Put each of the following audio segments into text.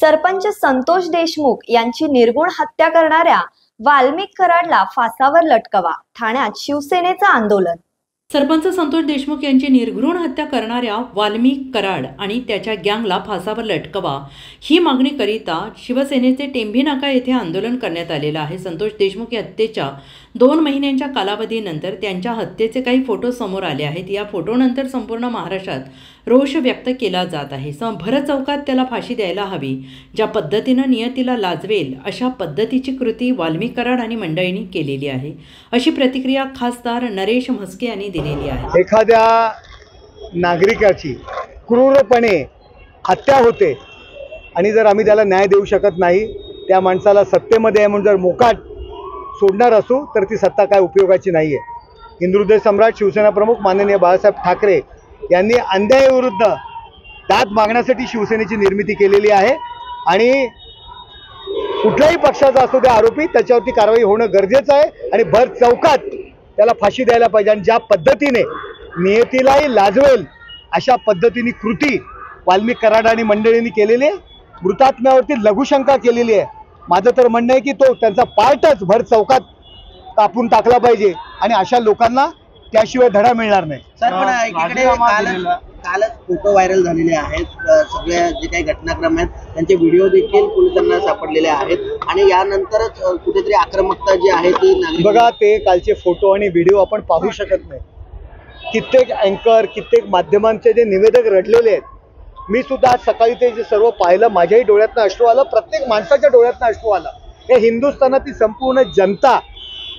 सरपंच संतोष देशमुख यांची निर्गुण हत्या करणाऱ्या वाल्मिक कराडला फासावर लटकवा, ठाण्यात शिवसेनेचं आंदोलन। सरपंच संतोष देशमुख यांची निर्घृण हत्या करणाऱ्या वाल्मिक कराड आणि त्याच्या गँगला फासावर लटकवा ही मागणी करिता शिवसेनेचे टेंभी नाका येथे आंदोलन करण्यात आलेलं आहे। संतोष देशमुख हत्येच्या 2 महिन्यांच्या कालावधीनंतर त्यांच्या हत्येचे काही फोटो समोर आले आहेत। या फोटोनंतर संपूर्ण महाराष्ट्रात रोष व्यक्त केला जात आहे। भरत चौकात त्याला फाशी द्यायला हवी, ज्या पद्धतीनं नियतीला लाजवेल अशा पद्धतीची कृती वाल्मिक कराड आणि मंडळींनी केलेली आहे, अशी प्रतिक्रिया खासदार नरेश म्हस्के यांनी दिलेली आहे। एखाद्या नागरिकाची क्रूरपणे हत्या होते आणि जर आम्ही त्याला न्याय देऊ शकत नाही, त्या माणसाला सत्तेमध्ये आहे म्हणून जर मोकाट सोडणार असू तर ती सत्ता काय उपयोगाची नाही आहे। हिंदुहृदय सम्राट शिवसेना प्रमुख माननीय बाळासाहेब ठाकरे यांनी अन्यायाविरुद्ध दाद मागण्यासाठी शिवसेनेची निर्मिती केलेली आहे आणि कुठल्याही पक्षाचा असो त्या आरोपी त्याच्यावरती कारवाई होणं गरजेचं आहे आणि भर चौकात त्याला फाशी द्यायला पाहिजे। आणि ज्या पद्धतीने नियतीलाही लाजवेल अशा पद्धतीने कृती वाल्मिक कराड आणि मंडळींनी केलेली आहे, मृतात्म्यावरती लघुशंका केलेली आहे। माझं तर म्हणणं आहे की तो त्यांचा पार्टच भर चौकात कापून टाकला पाहिजे आणि अशा लोकांना त्याशिवाय धडा मिळणार नाही। सर, पण एकीकडे कालच फोटो व्हायरल झालेले आहेत, सगळ्या जे काही घटनाक्रम आहेत त्यांचे व्हिडिओ देखील पोलिसांना सापडलेले आहेत आणि यानंतरच कुठेतरी आक्रमकता जी आहे ती बघा, ते कालचे फोटो आणि व्हिडिओ आपण पाहू शकत नाही। कित्येक अँकर, कित्येक माध्यमांचे जे निवेदक रडलेले आहेत, मी सुद्धा आज सकाळी ते जे सर्व पाहिलं, माझ्याही डोळ्यातनं अश्रू आलं, प्रत्येक माणसाच्या डोळ्यातनं अश्रू आलं। हे हिंदुस्थानातील संपूर्ण जनता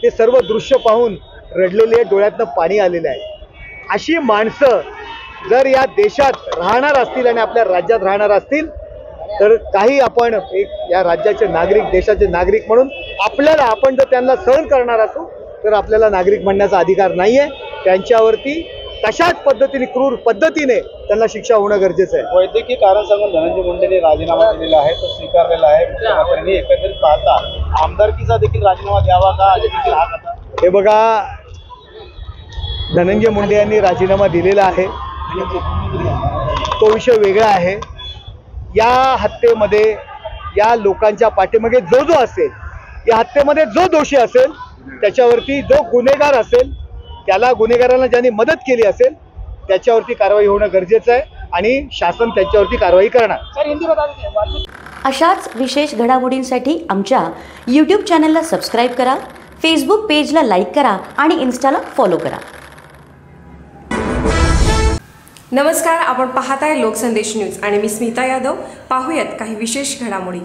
ते सर्व दृश्य पाहून रडलेले, डोळ्यातनं पाणी आलेलं आहे। अशी माणसं जर या देशात राहणार असतील आणि आपल्या राज्यात राहणार असतील तर काही आपण एक या राज्याचे नागरिक, देशाचे नागरिक म्हणून आपण जर त्यांना सहन करणार असू तर आपल्याला नागरिक म्हणण्याचा अधिकार नाही आहे। त्यांच्यावरती तशाच पद्धतीने, क्रूर पद्धतीने त्यांना शिक्षा होणं गरजेचं आहे। वैद्यकीय कारण सांगून धनंजय मुंडेंनी राजीनामा दिलेला आहे, तो स्वीकारलेला आहे। मुख्यमंत्र्यांनी एकंदरीत पाहता आमदारकीचा देखील राजीनामा द्यावा का? हे बघा, धनंजय मुंडे यांनी राजीनामा दिलेला आहे, तो विषय वेगळा आहे। या हत्येमध्ये या लोकांच्या पाठीमागे जो असेल, या हत्येमध्ये जो दोषी असेल, त्याच्यावरती जो गुन्हेगार असेल, त्याला गुन्हेगारांना ज्यांनी मदत केली असेल त्याच्यावरती कारवाई होणं गरजेचं आहे आणि शासन त्याच्यावरती कारवाई करणार। अशाच विशेष घडामोडींसाठी आमच्या YouTube चॅनलला सबस्क्राईब करा, फेसबुक पेजला लाईक करा आणि इन्स्टाला फॉलो करा। नमस्कार, आपण पाहताय लोकसंदेश न्यूज आणि मी स्मिता यादव। पाहूयात काही विशेष घडामोडी।